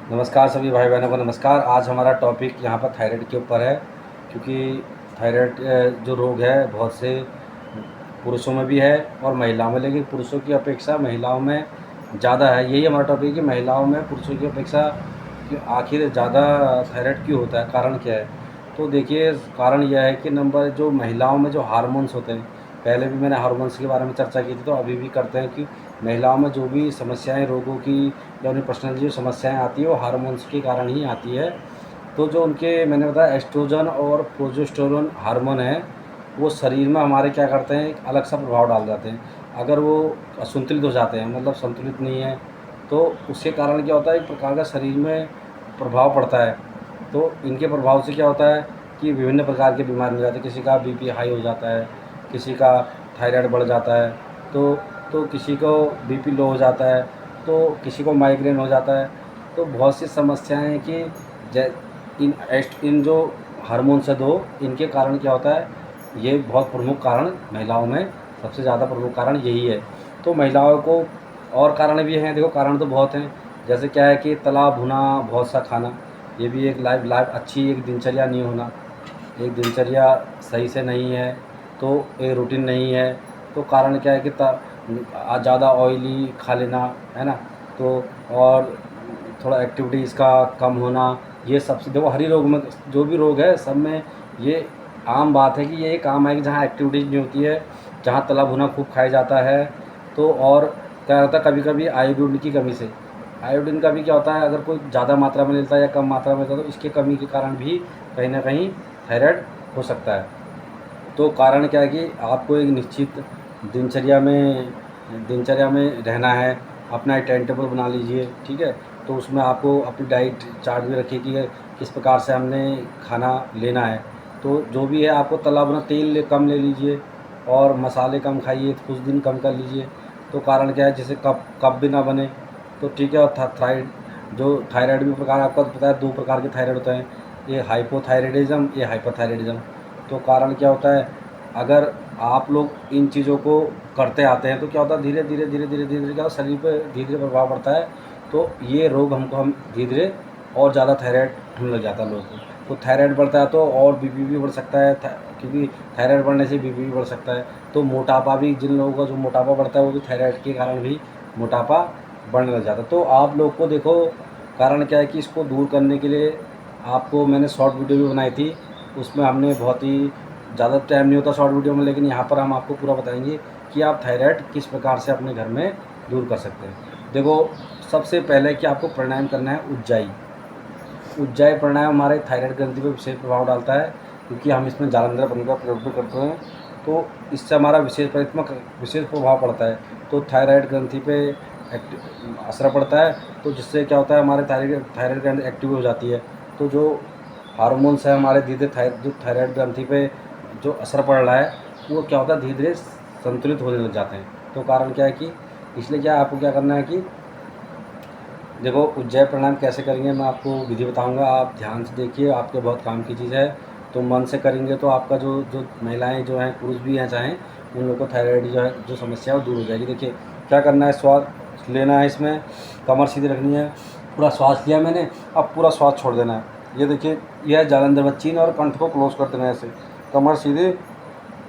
नमस्कार सभी भाई बहनों को नमस्कार। आज हमारा टॉपिक यहाँ पर थायराइड के ऊपर है, क्योंकि थायराइड जो रोग है बहुत से पुरुषों में भी है और महिलाओं में, लेकिन पुरुषों की अपेक्षा महिलाओं में ज़्यादा है। यही हमारा टॉपिक है कि महिलाओं में पुरुषों की अपेक्षा कि आखिर ज़्यादा थायराइड क्यों होता है, कारण क्या है। तो देखिए, कारण यह है कि नंबर जो महिलाओं में जो हार्मोन्स होते हैं, पहले भी मैंने हार्मोन्स के बारे में चर्चा की थी, तो अभी भी करते हैं कि महिलाओं में जो भी समस्याएं रोगों की या उन्हें पर्सनल जो समस्याएं आती है वो हार्मोन्स के कारण ही आती है। तो जो उनके मैंने बताया एस्ट्रोजन और प्रोजेस्टेरोन हार्मोन है, वो शरीर में हमारे क्या करते हैं, एक अलग सा प्रभाव डाल जाते हैं। अगर वो असंतुलित हो जाते हैं, मतलब संतुलित नहीं है, तो उसके कारण क्या होता है, एक प्रकार का शरीर में प्रभाव पड़ता है। तो इनके प्रभाव से क्या होता है कि विभिन्न प्रकार की बीमारी हो जाती है। किसी का बीपी हाई हो जाता है, किसी का थायराइड बढ़ जाता है, तो किसी को बीपी लो हो जाता है, तो किसी को माइग्रेन हो जाता है। तो बहुत सी समस्याएं हैं कि जै इन जो हार्मोन्स है दो, इनके कारण क्या होता है, ये बहुत प्रमुख कारण महिलाओं में सबसे ज़्यादा प्रमुख कारण यही है। तो महिलाओं को और कारण भी हैं, देखो कारण तो बहुत हैं। जैसे क्या है कि तला भुना बहुत सा खाना, ये भी एक लाइफ लाइफ अच्छी एक दिनचर्या नहीं होना, एक दिनचर्या सही से नहीं है, तो एक रूटीन नहीं है। तो कारण क्या है कि ज़्यादा ऑयली खा लेना, है ना। तो और थोड़ा एक्टिविटीज़ का कम होना, ये सबसे देखो हर ही रोग में, जो भी रोग है सब में ये आम बात है कि ये एक आम है कि जहाँ एक्टिविटीज़ नहीं होती है, जहाँ तला भुना खूब खाया जाता है। तो और क्या होता है, कभी कभी आयोडीन की कमी से, आयोडीन का भी क्या होता है, अगर कोई ज़्यादा मात्रा में लेता है या कम मात्रा में लेता है, तो इसकी कमी के कारण भी कहीं ना कहीं थायराइड हो सकता है। तो कारण क्या है कि आपको एक निश्चित दिनचर्या में दिनचर्या में रहना है। अपना एक टाइम टेबल बना लीजिए, ठीक है। तो उसमें आपको अपनी डाइट चार्ट भी रखिए कि किस प्रकार से हमने खाना लेना है। तो जो भी है, आपको तला भुना तेल कम ले लीजिए और मसाले कम खाइए, कुछ दिन कम कर लीजिए। तो कारण क्या है, जैसे कप कप भी ना बने, तो ठीक है। और थायराइड जो थायराइड भी प्रकार आपको पता है, दो प्रकार के थायराइड होते हैं, ये हाइपोथायराइडिज्म, ये हाइपरथायराइडिज्म। तो कारण क्या होता है, अगर आप लोग इन चीज़ों को करते आते हैं तो क्या होता है, धीरे धीरे धीरे धीरे धीरे धीरे क्या होता है, शरीर पे धीरे धीरे प्रभाव पड़ता है। तो ये रोग हम धीरे धीरे और ज़्यादा थायराइड होने लग जाता है लोगों को। तो थायराइड बढ़ता है तो और बीपी भी बढ़ सकता है, क्योंकि थायराइड बढ़ने से बीपी भी बढ़ सकता है। तो मोटापा भी, जिन लोगों का जो मोटापा बढ़ता है वो भी थायराइड के कारण भी मोटापा बढ़ने लग जाता है। तो आप लोग को देखो, कारण क्या है कि इसको दूर करने के लिए आपको मैंने शॉर्ट वीडियो भी बनाई थी। उसमें हमने बहुत ही ज़्यादा टाइम नहीं होता शॉर्ट वीडियो में, लेकिन यहाँ पर हम आपको पूरा बताएंगे कि आप थायराइड किस प्रकार से अपने घर में दूर कर सकते हैं। देखो, सबसे पहले कि आपको प्राणायाम करना है उज्जाई। उज्जाई प्राणायाम हमारे थायराइड ग्रंथि पर विशेष प्रभाव डालता है, क्योंकि हम इसमें जालंधर बन का प्रयोग भी करते हैं। तो इससे हमारा विशेष प्रभाव पड़ता है। तो थायराइड ग्रंथि पे असर पड़ता है। तो जिससे क्या होता है, हमारे थायराइड ग्रंथि एक्टिव हो जाती है। तो जो हार्मोन्स है हमारे धीरे जो थायराइड ग्रंथि पे जो असर पड़ रहा है, वो क्या होता है, धीरे धीरे संतुलित होने लग जाते हैं। तो कारण क्या है कि इसलिए क्या आपको क्या करना है कि देखो, उज्जैय प्राणायाम कैसे करेंगे मैं आपको विधि बताऊंगा, आप ध्यान से देखिए, आपके बहुत काम की चीज़ है। तो मन से करेंगे तो आपका जो जो महिलाएं जो हैं, पुरुष भी हैं चाहें, उन लोगों को थायराइड जो है जो समस्या है वो दूर हो जाएगी। देखिए क्या करना है, श्वास लेना है, इसमें कमर सीधी रखनी है, पूरा श्वास लिया मैंने, अब पूरा श्वास छोड़ देना है। ये देखिए, यह है जालंधर बच्चीन, और कंठ को क्लोज कर देना है ऐसे, कमर सीधी।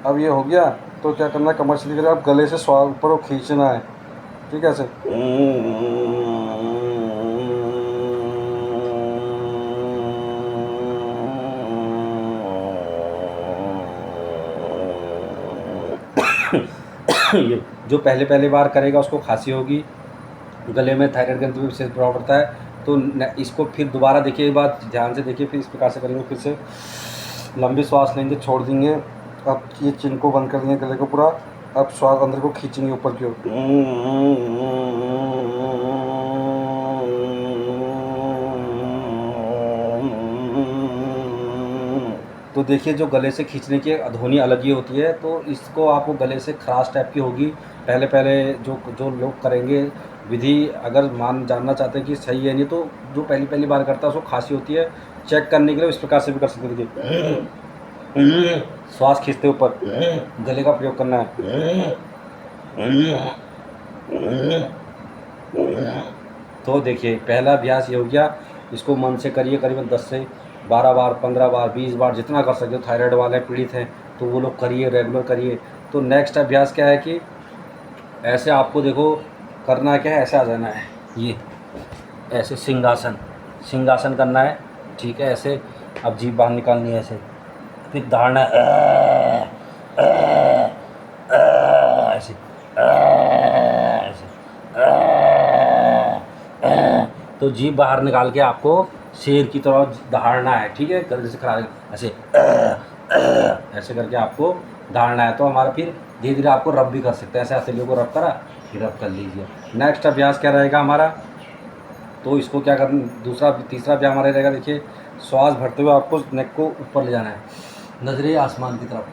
अब ये हो गया, तो क्या करना है, कमर सीधी करके अब गले से श्वास ऊपर को खींचना है, ठीक है, ऐसे। ये जो पहले पहले बार करेगा उसको खांसी होगी, गले में थायराइड ग्रंथि में विशेष प्रभाव पड़ता है। तो इसको फिर दोबारा देखिए, एक बार ध्यान से देखिए, फिर इस प्रकार से करेंगे, फिर से लंबी श्वास लेंगे, छोड़ देंगे। अब ये चिन को बंद कर देंगे, गले को पूरा। अब श्वास अंदर को खींचेंगे ऊपर की ओर। तो देखिए, जो गले से खींचने की ध्वनि अलग ही होती है। तो इसको आपको गले से खराश टाइप की होगी। पहले पहले जो जो लोग करेंगे विधि, अगर जानना चाहते हैं कि सही है नहीं, तो जो पहली पहली बार करता है उसको खांसी होती है, चेक करने के लिए इस प्रकार से भी कर सकते हैं। देखिए, श्वास खींचते ऊपर गले का प्रयोग करना है। तो देखिए, पहला अभ्यास ये हो गया इसको मन से करिए, करीबन 10 से 12 बार, 15 बार, 20 बार, जितना कर सकते हो। थायराइड वाले पीड़ित हैं तो वो लोग करिए, रेगुलर करिए। तो नेक्स्ट अभ्यास क्या है कि ऐसे आपको देखो करना क्या है, ऐसे आ जाना है, ये ऐसे सिंहासन, सिंहासन करना है, ठीक है। ऐसे अब जीभ बाहर निकालनी है ऐसे, फिर दहाड़ना है ऐसे ऐसे। तो जीभ बाहर निकाल के आपको शेर की तरह दहाड़ना है, ठीक है। जैसे खड़ा ऐसे ऐसे करके आपको दहाड़ना है। तो हमारा फिर धीरे धीरे आपको रब भी कर सकते हैं, ऐसे हथेलियों को रब करा, फिर रब कर लीजिए। नेक्स्ट अभ्यास क्या रहेगा हमारा, तो इसको क्या करना, दूसरा तीसरा अभ्यास हमारा रहेगा, देखिए श्वास भरते हुए आपको नेक को ऊपर ले जाना है, नजरें आसमान की तरफ,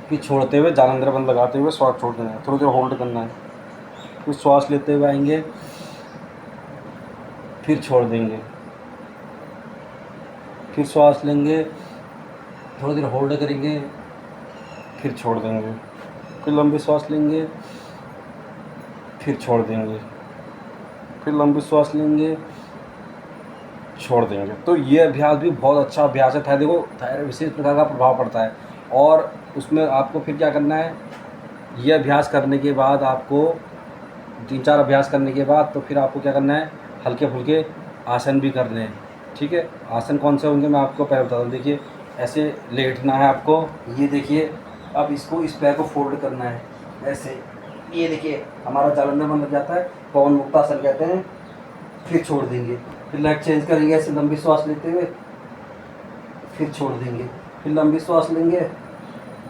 फिर छोड़ते हुए जालंधर बंद लगाते हुए श्वास छोड़ देना है, थोड़ी देर होल्ड करना है, फिर श्वास लेते हुए आएंगे, फिर छोड़ देंगे, फिर श्वास लेंगे, थोड़ी देर होल्ड करेंगे, फिर छोड़ देंगे, फिर लंबी श्वास लेंगे, फिर छोड़ देंगे, फिर लंबी श्वास लेंगे, छोड़ देंगे। तो ये अभ्यास भी बहुत अच्छा अभ्यास है। देखो थायराइड विशेष प्रकार का प्रभाव पड़ता है, और उसमें आपको फिर क्या करना है, ये अभ्यास करने के बाद आपको 3-4 अभ्यास करने के बाद तो फिर आपको क्या करना है, हल्के फुल्के आसन भी करने हैं, ठीक है। आसन कौन से होंगे मैं आपको पहले बता दूँ। देखिए ऐसे लेटना है आपको, ये देखिए, अब इसको इस पैर को फोल्ड करना है ऐसे, ये देखिए हमारा जालंधर बंद लग जाता है, पवन मुक्त आसन कहते हैं। फिर छोड़ देंगे, फिर लेग चेंज करेंगे, ऐसे लंबी श्वास लेते हुए, फिर छोड़ देंगे, फिर लंबी श्वास लेंगे,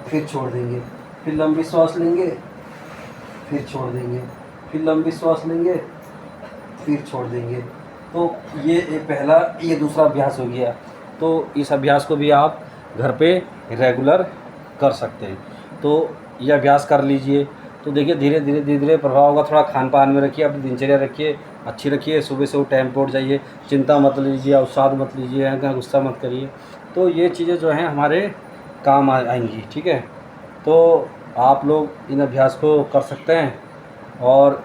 फिर छोड़ देंगे, फिर लंबी श्वास लेंगे, फिर छोड़ देंगे, फिर लंबी श्वास लेंगे, फिर छोड़ देंगे। तो ये एक पहला, ये दूसरा अभ्यास हो गया। तो इस अभ्यास को भी आप घर पे रेगुलर कर सकते हैं। तो ये अभ्यास कर लीजिए। तो देखिए धीरे धीरे प्रभाव होगा। थोड़ा खान पान में रखिए, अपनी दिनचर्या रखिए, अच्छी रखिए, सुबह से टाइम पे उठ जाइए, चिंता मत लीजिए, अवसाद मत लीजिए, गुस्सा मत करिए। तो ये चीज़ें जो हैं हमारे काम आएंगी, ठीक है। तो आप लोग इन अभ्यास को कर सकते हैं और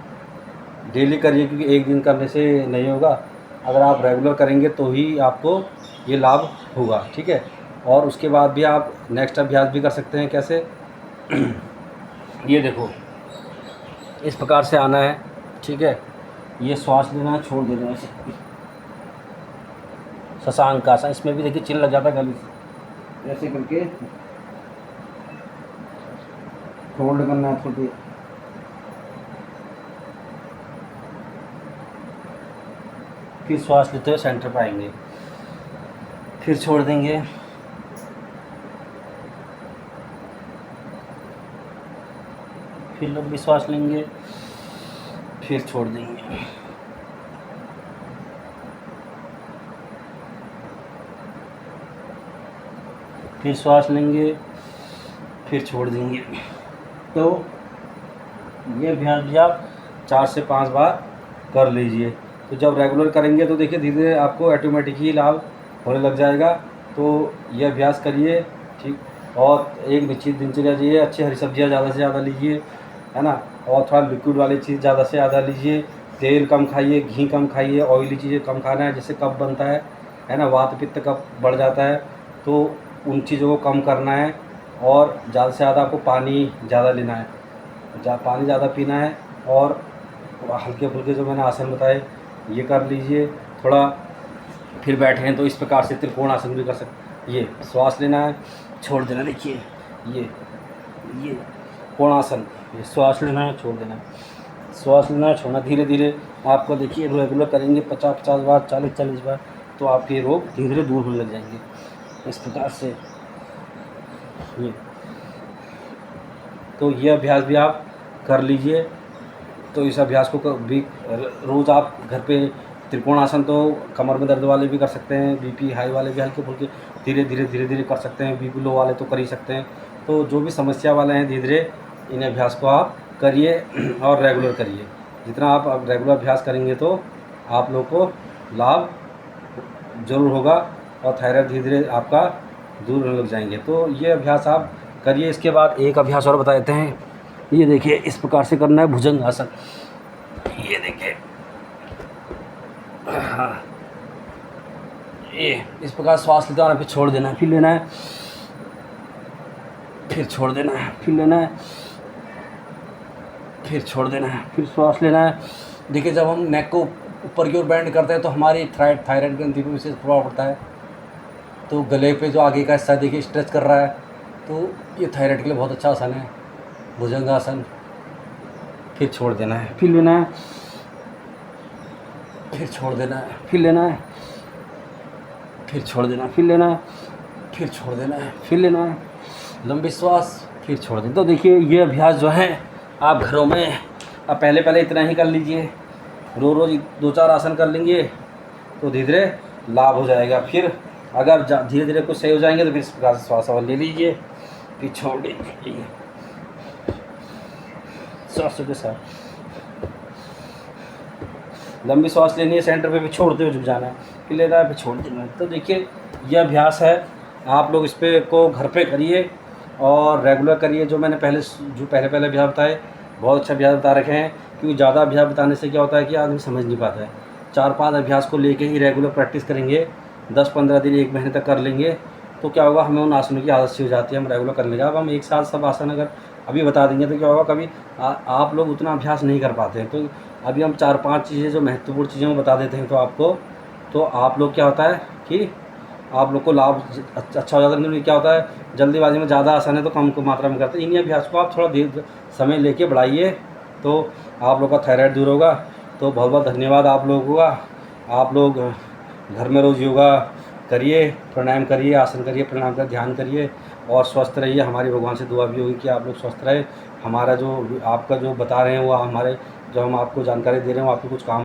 डेली करिए, क्योंकि एक दिन करने से नहीं होगा, अगर आप रेगुलर करेंगे तो ही आपको ये लाभ होगा, ठीक है। और उसके बाद भी आप नेक्स्ट अभ्यास भी कर सकते हैं। कैसे, ये देखो इस प्रकार से आना है, ठीक है। ये श्वास लेना है, छोड़ देना है ऐसे, शशांक आसन। इसमें भी देखिए चिल लग जाता है गले से, ऐसे करके होल्ड करना है थोड़ी, फिर श्वास लेते हुए सेंटर पर आएंगे, फिर छोड़ देंगे, फिर लंबी श्वास लेंगे, फिर छोड़ देंगे, फिर श्वास लेंगे, फिर छोड़ देंगे। तो ये अभ्यास भी आप 4 से 5 बार कर लीजिए। तो जब रेगुलर करेंगे तो देखिए धीरे धीरे आपको ऑटोमेटिक ही लाभ होने लग जाएगा। तो ये अभ्यास करिए, ठीक। और एक निश्चित दिनचर्या चाहिए, अच्छी हरी सब्जियाँ ज़्यादा से ज़्यादा लीजिए, है ना। और थोड़ा लिक्विड वाली चीज़ ज़्यादा से ज़्यादा लीजिए, तेल कम खाइए, घी कम खाइए, ऑयली चीज़ें कम खाना है, जिससे कफ बनता है ना, वात पित्त कफ बढ़ जाता है। तो उन चीज़ों को कम करना है, और ज़्यादा से ज़्यादा आपको पानी ज़्यादा लेना है, पानी ज़्यादा पीना है। और हल्के फुल्के जो मैंने आसन बताए ये कर लीजिए। थोड़ा फिर बैठे हैं तो इस प्रकार से त्रिकोण आसन भी कर सकते। ये श्वास लेना है, छोड़ देना, देखिए ये कोणासन, ये श्वास लेना है, छोड़ देना है, श्वास लेना है, छोड़ना। धीरे धीरे आपको देखिए रेगुलर करेंगे 50-50 बार, 40-40 बार, तो आपके रोग धीरे धीरे दूर होने लग जाएंगे इस प्रकार से। ये तो ये अभ्यास भी आप कर लीजिए। तो इस अभ्यास को भी रोज़ आप घर पे, त्रिकोण आसन तो कमर में दर्द वाले भी कर सकते हैं, बीपी हाई वाले भी हल्के फुल्के धीरे धीरे कर सकते हैं, बीपी लो वाले तो कर ही सकते हैं। तो जो भी समस्या वाले हैं धीरे धीरे इन अभ्यास को आप करिए और रेगुलर करिए। जितना आप रेगुलर अभ्यास करेंगे तो आप लोग को लाभ ज़रूर होगा, और थायराइड धीरे धीरे आपका दूर होने लग जाएंगे। तो ये अभ्यास आप करिए। इसके बाद एक अभ्यास और बता देते हैं। ये देखिए इस प्रकार से करना है, भुजंग आसन। ये देखिए, हाँ, ये इस प्रकार श्वास लेते आना, फिर छोड़ देना है, फिर लेना है, फिर छोड़ देना है, फिर लेना है, फिर छोड़ देना है, फिर श्वास लेना है। देखिए जब हम नेक को ऊपर की ओर बेंड करते हैं तो हमारी थायराइड ग्रंथि पर विशेष प्रभाव पड़ता है। तो गले पे जो आगे का हिस्सा देखिए स्ट्रेच कर रहा है, तो ये थायराइड के लिए बहुत अच्छा आसन है, भुजंगासन। फिर छोड़ देना है, फिर लेना है, फिर छोड़ देना है, फिर लेना है, फिर छोड़ देना है, फिर लेना है, फिर छोड़ देना है, फिर लेना है, लंबी श्वास, फिर छोड़ देना। तो देखिए ये अभ्यास जो है आप घरों में अब पहले इतना ही कर लीजिए, रोज़ 2-4 आसन कर लेंगे तो धीरे धीरे लाभ हो जाएगा। फिर अगर धीरे धीरे कुछ सही हो जाएंगे तो फिर इस प्रकार से श्वास और ले लीजिए, फिर छोड़ दीजिए श्वासों के साथ। लंबी श्वास लेनी है, सेंटर पे भी छोड़ते हुए झुक जाना है, फिर लेना है, फिर छोड़ देना है। तो देखिए यह अभ्यास है, आप लोग इस पे को घर पे करिए और रेगुलर करिए। जो मैंने पहले अभ्यास बताए बहुत अच्छा अभ्यास बता रखे हैं, क्योंकि ज़्यादा अभ्यास बताने से क्या होता है कि आदमी समझ नहीं पाता है। 4-5 अभ्यास को लेके ही रेगुलर प्रैक्टिस करेंगे, 10-15 दिन 1 महीने तक कर लेंगे तो क्या होगा, हमें उन आसनों की आदत सी हो जाती है, हम रेगुलर कर लेंगे। अब हम एक साथ सब आसन अगर अभी बता देंगे तो क्या होगा, कभी आप लोग उतना अभ्यास नहीं कर पाते हैं। तो अभी हम 4-5 चीज़ें जो महत्वपूर्ण चीज़ें बता देते हैं तो आपको, तो आप लोग क्या होता है कि आप लोग को लाभ अच्छा हो जाता है। क्योंकि क्या होता है, जल्दीबाजी में ज़्यादा आसान है तो कम मात्रा में करते हैं। इन्हीं अभ्यास को आप थोड़ा देर समय लेके बढ़ाइए तो आप लोग का थायराइड दूर होगा। तो बहुत बहुत धन्यवाद आप लोगों का। आप लोग घर में रोज़ योगा करिए, प्राणायाम करिए, आसन करिए, प्राणायाम का ध्यान करिए और स्वस्थ रहिए। हमारी भगवान से दुआ भी होगी कि आप लोग स्वस्थ रहे। हमारा जो आपका जो बता रहे हैं वो हमारे जो हम आपको जानकारी दे रहे हैं वो आपको कुछ काम